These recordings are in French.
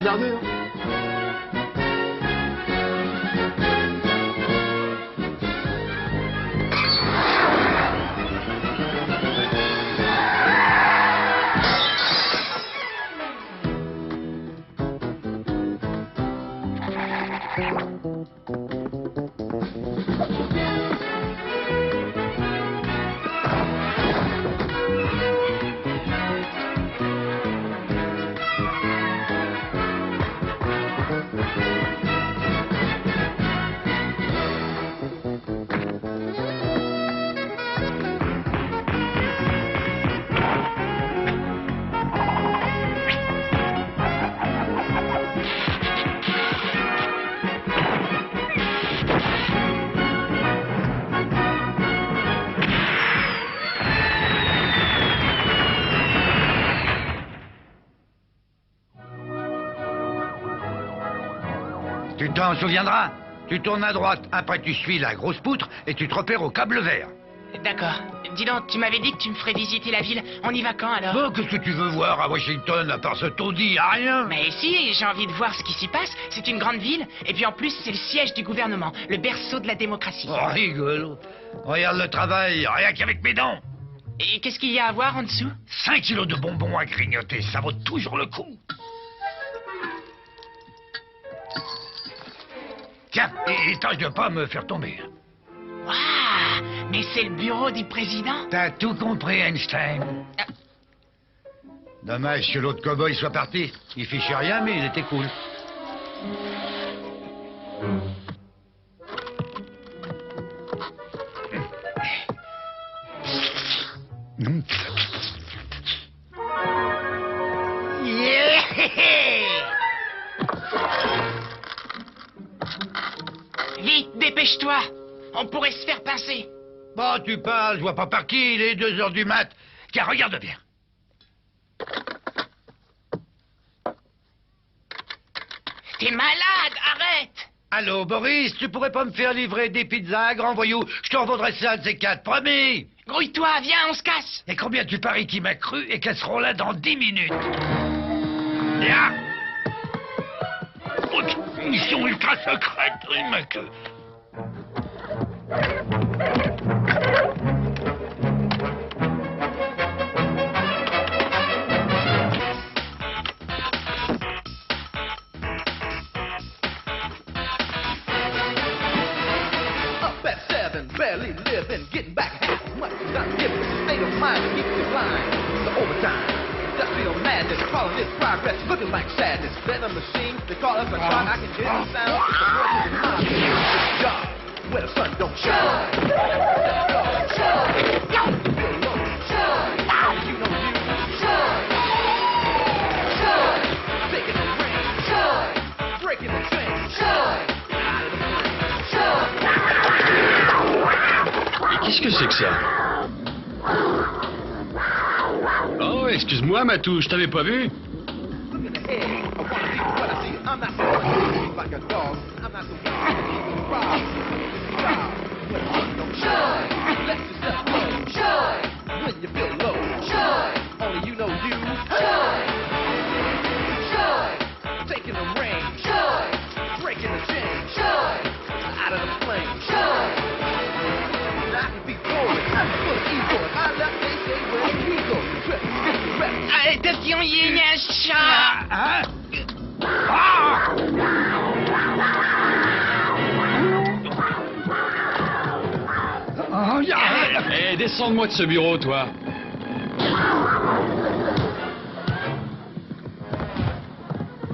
d'armure. Tu t'en souviendras? Tu tournes à droite, après tu suis la grosse poutre et tu te repères au câble vert. D'accord. Dis donc, tu m'avais dit que tu me ferais visiter la ville. On y va quand, alors? Bon, qu'est-ce que tu veux voir à Washington, à part ce taudis, à rien? Mais si, j'ai envie de voir ce qui s'y passe. C'est une grande ville, et puis en plus, c'est le siège du gouvernement, le berceau de la démocratie. Oh, rigolo. Regarde le travail, rien qu'avec mes dents. Et qu'est-ce qu'il y a à voir en dessous? 5 kilos de bonbons à grignoter, ça vaut toujours le coup. Tiens, et tâche de pas me faire tomber. Waouh! Mais c'est le bureau du président? T'as tout compris, Einstein. Dommage que l'autre cow-boy soit parti. Il fichait rien, mais il était cool. Vite, dépêche-toi! On pourrait se faire pincer. Bon, tu parles, je vois pas par qui, il est 2 heures du mat. Tiens, regarde bien. T'es malade, arrête! Allô, Boris, tu pourrais pas me faire livrer des pizzas, grand voyou? Je te revendrai ça, un de ces 4, promis! Grouille-toi, viens, on se casse! Et combien tu paries qui m'a cru et qu'elles seront là dans 10 minutes? Viens! Mission ultra secrète, il m'a que... Up at 7, barely living, getting back half as much as I'm giving. State of mind to keep you blind. The overtime, industrial madness, calling it progress, looking like sadness. Then a machine, they call us a clock. I can hear the sound. It's the voice of the mind. It's God, where the sun don't shine. Feel low. You know you. Taking the rain. Breaking the chain. Out of the Et qu'est-ce que c'est que ça? Oh, excuse-moi, Matou, je t'avais pas vu. Look in the head. I wanna see what I see. I'm not so like a dog. I'm not so rob. When the sun don't shine, let yourself go. When you feel low, only you know you. Taking the rain, breaking the chain, out of the flame. I can be bored, I'm full of ego. I left, they say, where the ego. Trip, disrespect. Attention, il y a un chat! Hein? Ah! Oh, Eh, descends-moi de ce bureau, toi.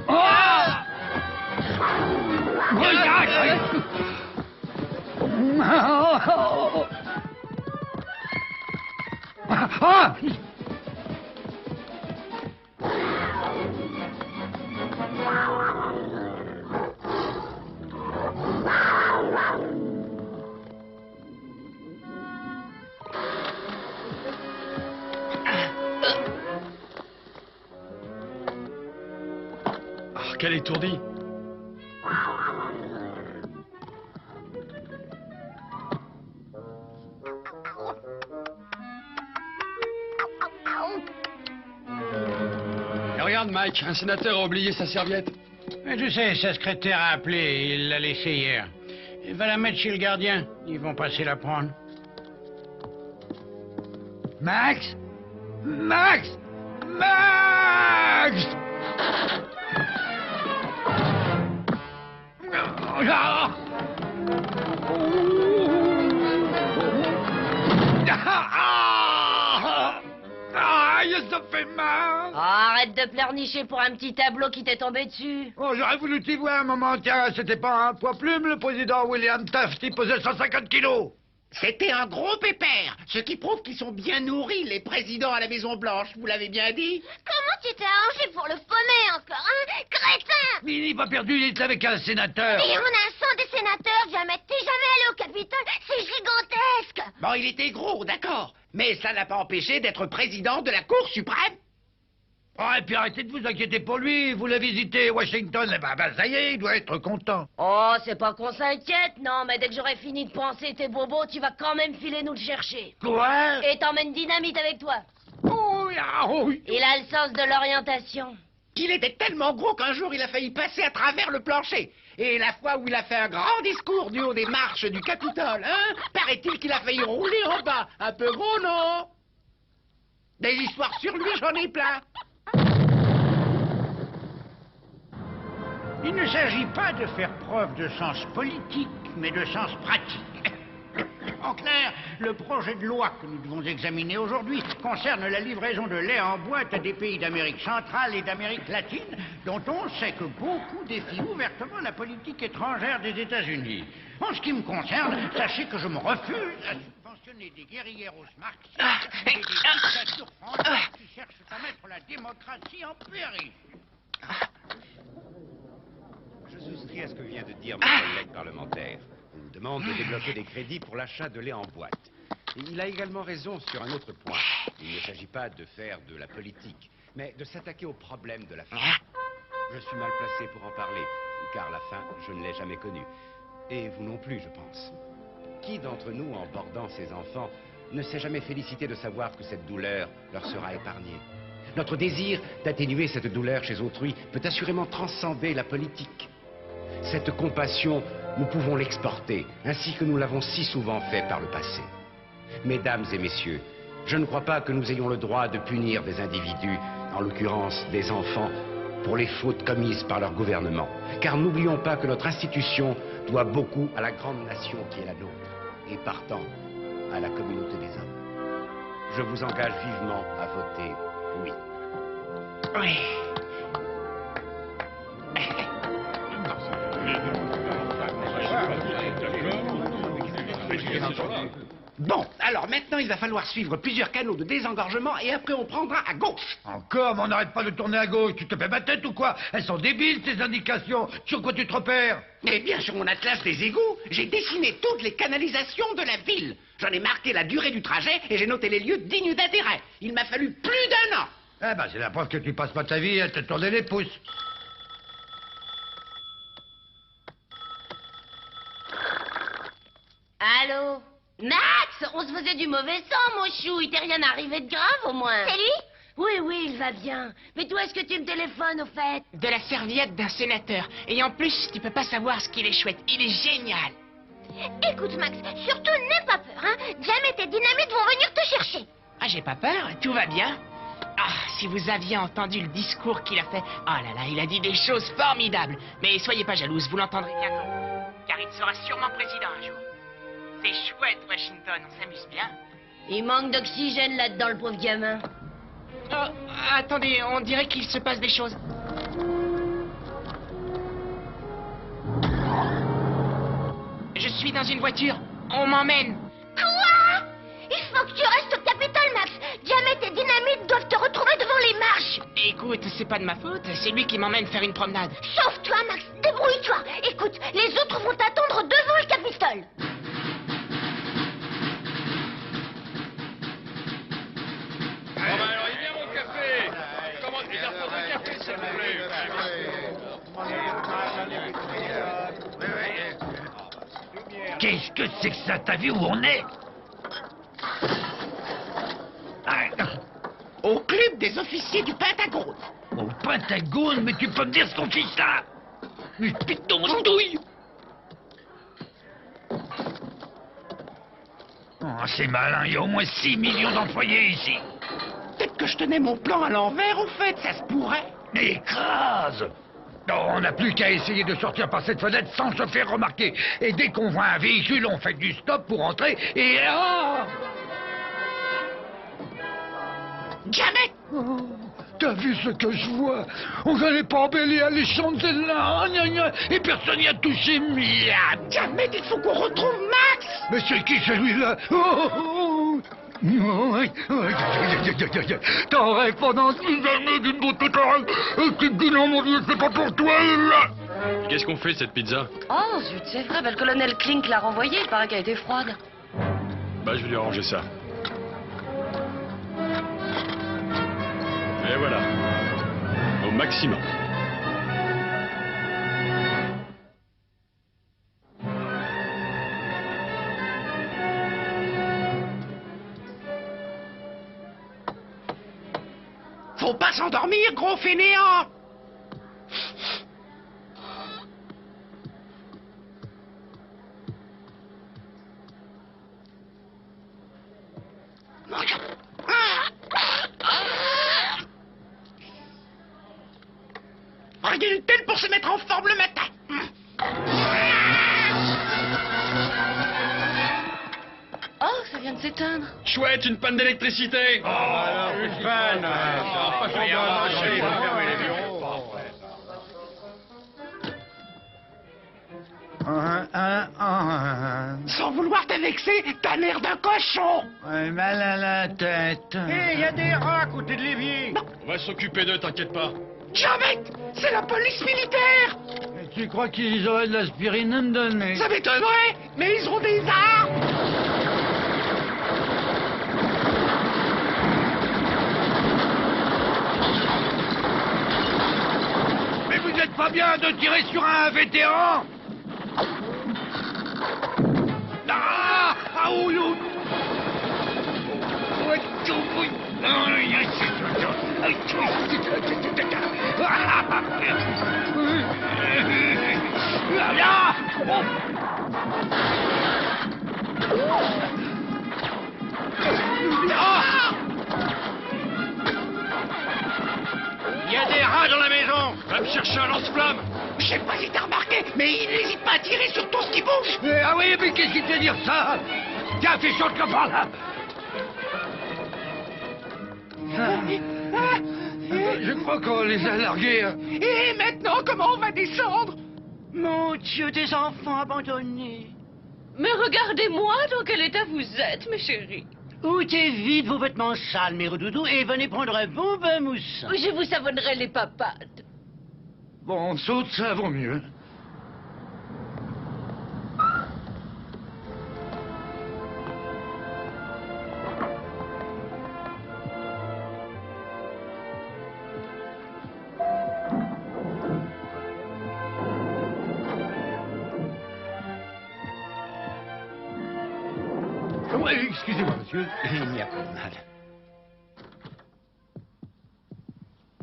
Ah! Ah! Ah, quel étourdi. Regarde, Mike, un sénateur a oublié sa serviette. Mais tu sais, sa secrétaire a appelé et il l'a laissée hier. Il va la mettre chez le gardien. Ils vont passer la prendre. Max? Max? Max! Ah! Aïe, ça fait mal! Oh, arrête de pleurnicher pour un petit tableau qui t'est tombé dessus. Oh, j'aurais voulu t'y voir un moment. Tiens, c'était pas un poids plume, le président William Taft, il pesait 150 kilos. C'était un gros pépère, ce qui prouve qu'ils sont bien nourris, les présidents à la Maison-Blanche, vous l'avez bien dit. Comment tu t'es arrangé pour le paumer encore, hein? Crétin! Mais il n'est pas perdu, il est avec un sénateur. Et on a un sang des sénateurs, jamais. T'es jamais allé au Capitole, c'est gigantesque! Bon, il était gros, d'accord, mais ça n'a pas empêché d'être président de la Cour suprême. Oh, et puis arrêtez de vous inquiéter pour lui, vous l'avez visité Washington, eh ben, ça y est, il doit être content. Oh, c'est pas qu'on s'inquiète, non, mais dès que j'aurai fini de penser tes bobos, tu vas quand même filer nous le chercher. Quoi? Et t'emmènes Dynamite avec toi. Oh, ah, oui. Il a le sens de l'orientation. Il était tellement gros qu'un jour il a failli passer à travers le plancher. Et la fois où il a fait un grand discours du haut des marches du Capitole, hein, paraît-il qu'il a failli rouler en bas. Un peu gros, non? Des histoires sur lui, j'en ai plein. Il ne s'agit pas de faire preuve de sens politique, mais de sens pratique. En clair, le projet de loi que nous devons examiner aujourd'hui concerne la livraison de lait en boîte à des pays d'Amérique centrale et d'Amérique latine, dont on sait que beaucoup défient ouvertement la politique étrangère des États-Unis. En ce qui me concerne, sachez que je me refuse à subventionner des guérilleros marxistes et des dictatures françaises qui cherchent à mettre la démocratie en péril. Je souscris à ce que vient de dire mon collègue parlementaire. On nous demande de débloquer des crédits pour l'achat de lait en boîte. Et il a également raison sur un autre point. Il ne s'agit pas de faire de la politique, mais de s'attaquer au problème de la faim. Je suis mal placé pour en parler, car la faim, je ne l'ai jamais connue. Et vous non plus, je pense. Qui d'entre nous, en bordant ses enfants, ne s'est jamais félicité de savoir que cette douleur leur sera épargnée? Notre désir d'atténuer cette douleur chez autrui peut assurément transcender la politique. Cette compassion, nous pouvons l'exporter, ainsi que nous l'avons si souvent fait par le passé. Mesdames et messieurs, je ne crois pas que nous ayons le droit de punir des individus, en l'occurrence des enfants, pour les fautes commises par leur gouvernement. Car n'oublions pas que notre institution doit beaucoup à la grande nation qui est la nôtre, et partant, à la communauté des hommes. Je vous engage vivement à voter oui. Oui. Bon, alors maintenant il va falloir suivre plusieurs canaux de désengorgement et après on prendra à gauche. Encore, mais on n'arrête pas de tourner à gauche. Tu te fais ma tête ou quoi? Elles sont débiles, ces indications. Sur quoi tu te repères? Eh bien, sur mon atlas des égouts, j'ai dessiné toutes les canalisations de la ville. J'en ai marqué la durée du trajet et j'ai noté les lieux dignes d'intérêt. Il m'a fallu plus d'1 an. Eh ben, c'est la preuve que tu passes pas ta vie à te tourner les pouces. Allô? Max, on se faisait du mauvais sang, mon chou. Il t'est rien arrivé de grave, au moins. C'est lui? Oui, oui, il va bien. Mais toi, est-ce que tu me téléphones, au fait? De la serviette d'un sénateur. Et en plus, tu peux pas savoir ce qu'il est chouette. Il est génial. Écoute, Max, surtout n'aie pas peur, hein? Diamètre et Dynamite vont venir te chercher. Ah, j'ai pas peur, tout va bien. Ah, si vous aviez entendu le discours qu'il a fait. Oh là là, il a dit des choses formidables. Mais soyez pas jalouse, vous l'entendrez bientôt. Car il sera sûrement président un jour. C'est chouette, Washington, on s'amuse bien. Il manque d'oxygène là-dedans, le pauvre gamin. Oh, attendez, on dirait qu'il se passe des choses. Je suis dans une voiture, on m'emmène. Quoi? Il faut que tu restes au Capitole, Max. Diamètre et Dynamite doivent te retrouver devant les marches. Écoute, c'est pas de ma faute, c'est lui qui m'emmène faire une promenade. Sauve-toi, Max, débrouille-toi. Écoute, les autres vont t'attendre devant le Capitole. Bon, ben alors, il vient mon café. Comment il a pas de café, s'il vous plaît. Qu'est-ce que c'est que ça? T'as vu où on est? Au club des officiers du Pentagone. Oh, Pentagone, mais tu peux me dire ce qu'on fiche là? Mais putain, mon douille! Oh, c'est malin, il y a au moins 6 millions d'employés ici. Peut-être que je tenais mon plan à l'envers, au fait, ça se pourrait. Écrase! Non, on n'a plus qu'à essayer de sortir par cette fenêtre sans se faire remarquer. Et dès qu'on voit un véhicule, on fait du stop pour entrer et... Ah! Jamais! Oh, t'as vu ce que je vois? On n'allait pas embellir les Champs-Élysées et personne n'y a touché, miam! Jamais, il faut qu'on retrouve Max! Mais c'est qui celui-là? Oh, t'en rêves pendant 6 années d'une beauté pareille et tu te dis non mon Dieu, c'est pas pour toi là. Qu'est-ce qu'on fait, cette pizza? Oh, zut, c'est vrai, le colonel Klink l'a renvoyée, il paraît qu'elle était froide. Bah, je vais lui arranger ça. Et voilà. Au maximum. Faut pas s'endormir, gros fainéant! Rien de tel pour se mettre en forme le matin! Oh, ça vient de s'éteindre. Chouette, une panne d'électricité! Une panne. Sans vouloir te vexer, t'as l'air d'un cochon! Ouais, mal à la tête. Hé, il y a des rats à côté de l'évier. On va s'occuper d'eux, t'inquiète pas. Jamais! C'est la police militaire! Mais tu crois qu'ils auraient de l'aspirine à me donner? Ça m'étonnerait, mais ils ont des armes! Mais vous êtes pas bien de tirer sur un vétéran? Ah! Ah, oui, oui. Il y a des rats dans la maison. Va me chercher un lance-flamme! Je sais pas si t'as remarqué, mais il n'hésite pas à tirer sur tout ce qui bouge! Ah oui, mais qu'est-ce qui te fait dire ça? Tiens, fais chaud le par là. Je crois qu'on les a largués. Et maintenant, comment on va descendre? Mon Dieu, des enfants abandonnés. Mais regardez-moi dans quel état vous êtes, mes chéris. Ôtez vite vos vêtements sales, mes redoudous, et venez prendre un bon bain moussant. Je vous savonnerai les papades. Bon, on saute, ça vaut mieux. Oui, excusez-moi, monsieur. Il n'y a pas de mal.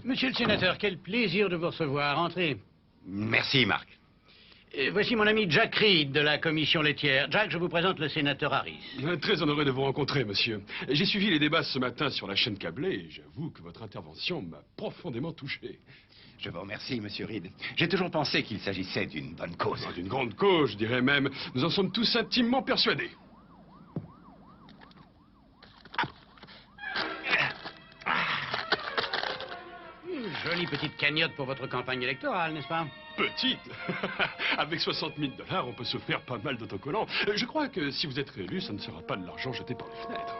Monsieur le sénateur, quel plaisir de vous recevoir. Entrez. Merci, Marc. Voici mon ami Jack Reed de la commission laitière. Jack, je vous présente le sénateur Harris. Très honoré de vous rencontrer, monsieur. J'ai suivi les débats ce matin sur la chaîne câblée et j'avoue que votre intervention m'a profondément touché. Je vous remercie, monsieur Reed. J'ai toujours pensé qu'il s'agissait d'une bonne cause. D'une grande cause, je dirais même. Nous en sommes tous intimement persuadés. Jolie petite cagnotte pour votre campagne électorale, n'est-ce pas? Petite. Avec 60 000 $, on peut se faire pas mal d'autocollants. Je crois que si vous êtes réélu, ça ne sera pas de l'argent jeté par les fenêtres.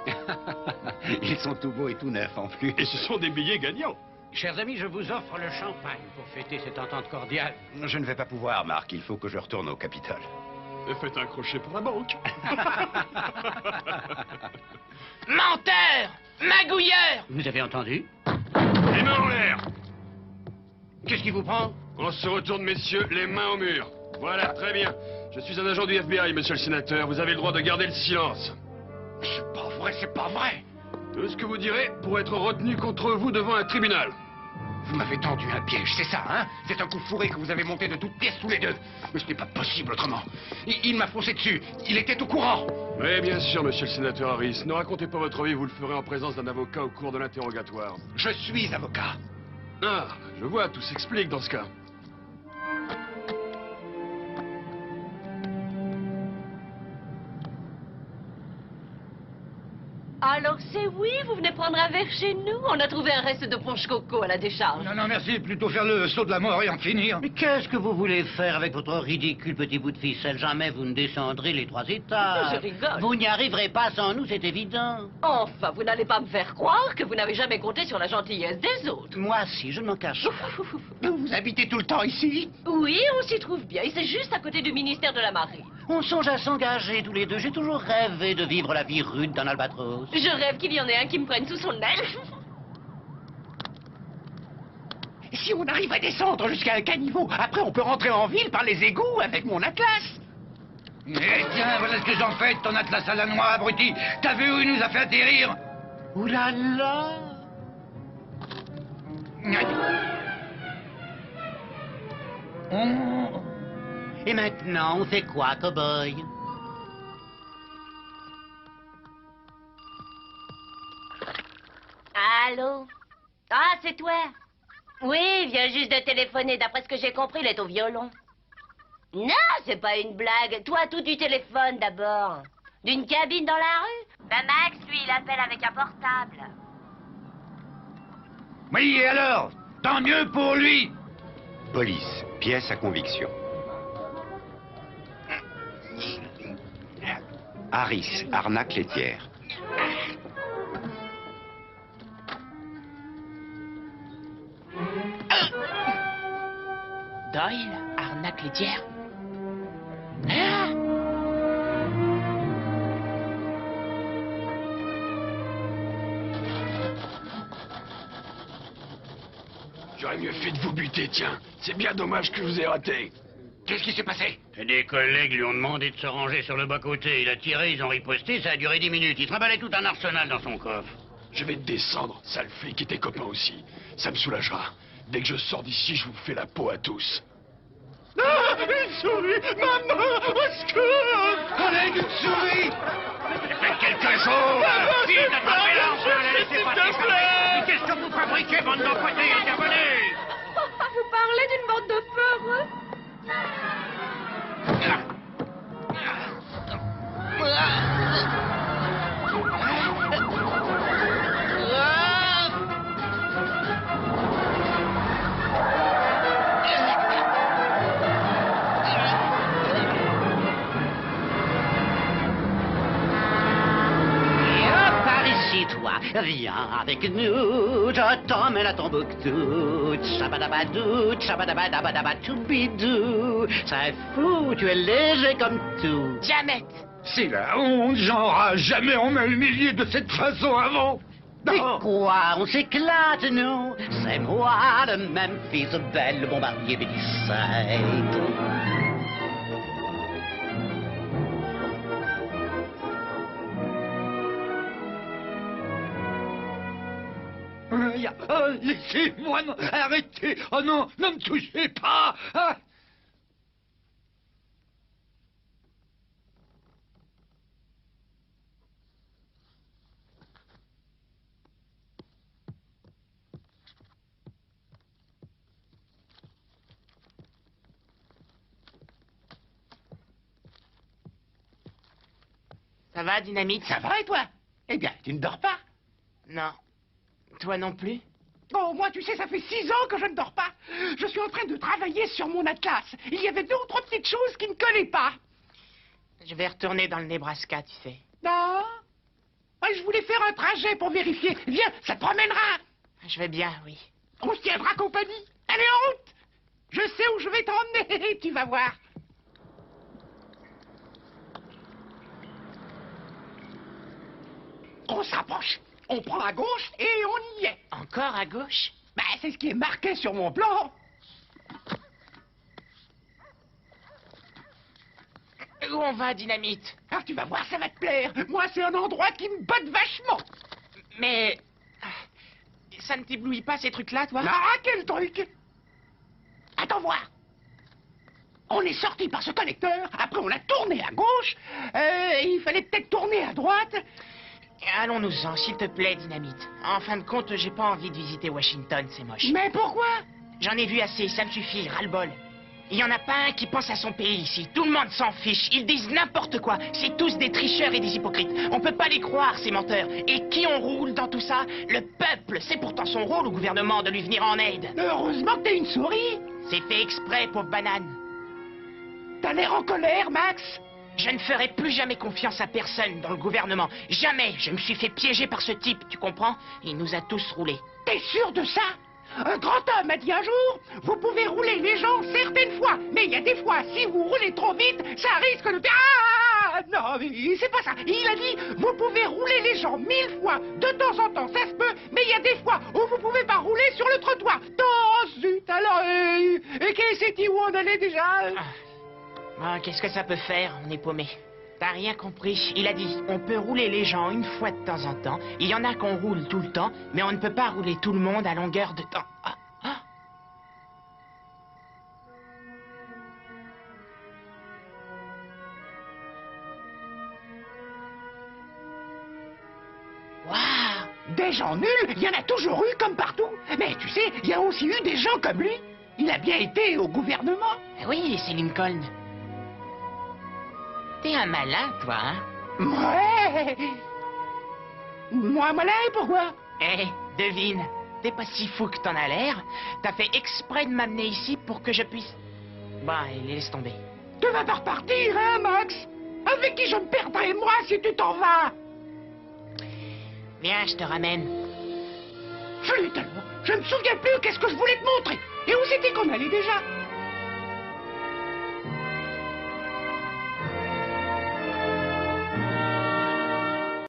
Ils sont tout beaux et tout neufs en plus. Et ce sont des billets gagnants. Chers amis, je vous offre le champagne pour fêter cette entente cordiale. Je ne vais pas pouvoir, Marc. Il faut que je retourne au Capitole. Et faites un crochet pour la banque. Menteur! Magouilleur! Vous avez entendu? Les mains en l'air. Qu'est-ce qui vous prend? On se retourne, messieurs, les mains au mur. Voilà, très bien. Je suis un agent du FBI, monsieur le sénateur. Vous avez le droit de garder le silence. C'est pas vrai, c'est pas vrai! Tout ce que vous direz pourrait être retenu contre vous devant un tribunal. Vous m'avez tendu un piège, c'est ça, hein? C'est un coup fourré que vous avez monté de toutes pièces tous les deux. Mais ce n'est pas possible autrement. Il m'a foncé dessus. Il était au courant. Oui, bien sûr, monsieur le sénateur Harris. Ne racontez pas votre vie, vous le ferez en présence d'un avocat au cours de l'interrogatoire. Je suis avocat. Ah, je vois, tout s'explique dans ce cas. Alors c'est oui, vous venez prendre un verre chez nous? On a trouvé un reste de punch coco à la décharge. Non, non, merci. Plutôt faire le saut de la mort et en finir. Mais qu'est-ce que vous voulez faire avec votre ridicule petit bout de ficelle? Jamais vous ne descendrez les 3 étages. Je rigole. Vous n'y arriverez pas sans nous, c'est évident. Enfin, vous n'allez pas me faire croire que vous n'avez jamais compté sur la gentillesse des autres. Moi, si, je ne m'en cache pas. Vous habitez tout le temps ici? Oui, on s'y trouve bien. Et c'est juste à côté du ministère de la Marine. On songe à s'engager tous les deux. J'ai toujours rêvé de vivre la vie rude d'un albatros. Je rêve qu'il y en ait un qui me prenne sous son aile. Si on arrive à descendre jusqu'à un caniveau, après on peut rentrer en ville par les égouts avec mon atlas. Eh tiens, voilà ce que j'en fais de ton atlas à la noix, abruti. T'as vu où il nous a fait atterrir? Ouh là là! Et maintenant, on fait quoi, cow-boy? Allô? Ah, c'est toi? Oui, il vient juste de téléphoner. D'après ce que j'ai compris, il est au violon. Non, c'est pas une blague. Toi, tout du téléphone d'abord. D'une cabine dans la rue? Ben Max, lui, il appelle avec un portable. Oui, et alors? Tant mieux pour lui. Police, pièce à conviction. Harris, arnaque laitière. Doyle, arnaque laitière. J'aurais mieux fait de vous buter, tiens. C'est bien dommage que je vous ai raté. Qu'est-ce qui s'est passé? Des collègues lui ont demandé de se ranger sur le bas-côté. Il a tiré, ils ont riposté, ça a duré 10 minutes. Il trimballait tout un arsenal dans son coffre. Je vais descendre, sale flic et tes copains aussi. Ça me soulagera. Dès que je sors d'ici, je vous fais la peau à tous. Ah, une souris! Maman, au secours! Collègue, une souris! Faites quelque chose! Vite, attrapez-la, enfin, la laissez pas s'échapper! Qu'est-ce que vous fabriquez, bande d'empoités? Intervenez! Vous parlez d'une bande de peureux? Viens avec nous, je t'emmène à Tombouctou. Tchabadabadou, tchabadabadabadabatoubidou. C'est fou, tu es léger comme tout. Jamet. C'est la honte, j'en aurai jamais on m'a humilié de cette façon avant. Mais Non. quoi, on s'éclate, nous. C'est moi, le même fils de belle, le bombardier Bédicette. Oh, laissez-moi, non, arrêtez. Oh non, ne me touchez pas. Ah. Ça va, Dynamite? Ça va et toi? Eh bien, tu ne dors pas? Non. Toi non plus? Oh, moi, tu sais, ça fait 6 ans que je ne dors pas. Je suis en train de travailler sur mon atlas. Il y avait 2 ou 3 petites choses qui ne collaient pas. Je vais retourner dans le Nebraska, tu sais. Non? Ah, je voulais faire un trajet pour vérifier. Viens, ça te promènera. Je vais bien, oui. On se tiendra compagnie. Allez, en route. Je sais où je vais t'emmener, tu vas voir. On s'approche. On prend à gauche et on y est. Encore à gauche? Bah, c'est ce qui est marqué sur mon plan. Où on va, Dynamite? Alors, tu vas voir, ça va te plaire. Moi, c'est un endroit qui me botte vachement. Mais... ça ne t'éblouit pas, ces trucs-là, toi? Ah, quel truc! Attends voir. On est sorti par ce connecteur, après on a tourné à gauche, il fallait peut-être tourner à droite. Allons-nous-en, s'il te plaît, Dynamite. En fin de compte, j'ai pas envie de visiter Washington, c'est moche. Mais pourquoi? J'en ai vu assez, ça me suffit, ras-le-bol. Il y en a pas un qui pense à son pays ici. Tout le monde s'en fiche. Ils disent n'importe quoi. C'est tous des tricheurs et des hypocrites. On peut pas les croire, ces menteurs. Et qui on roule dans tout ça? Le peuple. C'est pourtant son rôle au gouvernement de lui venir en aide. Heureusement que t'es une souris. C'est fait exprès, pauvre banane. T'as l'air en colère, Max. Je ne ferai plus jamais confiance à personne dans le gouvernement. Jamais. Je me suis fait piéger par ce type, tu comprends? Il nous a tous roulés. T'es sûr de ça? Un grand homme a dit un jour, vous pouvez rouler les gens certaines fois, mais il y a des fois, si vous roulez trop vite, ça risque de... Ah non, mais c'est pas ça. Il a dit, vous pouvez rouler les gens 1000 fois, de temps en temps, ça se peut, mais il y a des fois où vous pouvez pas rouler sur le trottoir. Oh, zut, alors, et qu'est-ce que c'est où on allait déjà? Ah, qu'est-ce que ça peut faire? On est paumé. T'as rien compris. Il a dit, on peut rouler les gens une fois de temps en temps. Il y en a qu'on roule tout le temps, mais on ne peut pas rouler tout le monde à longueur de temps. Ah, ah. Waouh! Des gens nuls, il y en a toujours eu comme partout. Mais tu sais, il y a aussi eu des gens comme lui. Il a bien été au gouvernement. Oui, c'est Lincoln. T'es un malin, toi, hein? Ouais. Moi, malin, pourquoi? Eh, devine. T'es pas si fou que t'en as l'air. T'as fait exprès de m'amener ici pour que je puisse... Bah, laisse tomber. Tu vas pas repartir, hein, Max? Avec qui je me perdrai, moi, si tu t'en vas? Viens, je te ramène. Flûte, alors. Je ne me souviens plus qu'est-ce que je voulais te montrer. Et où c'était qu'on allait déjà?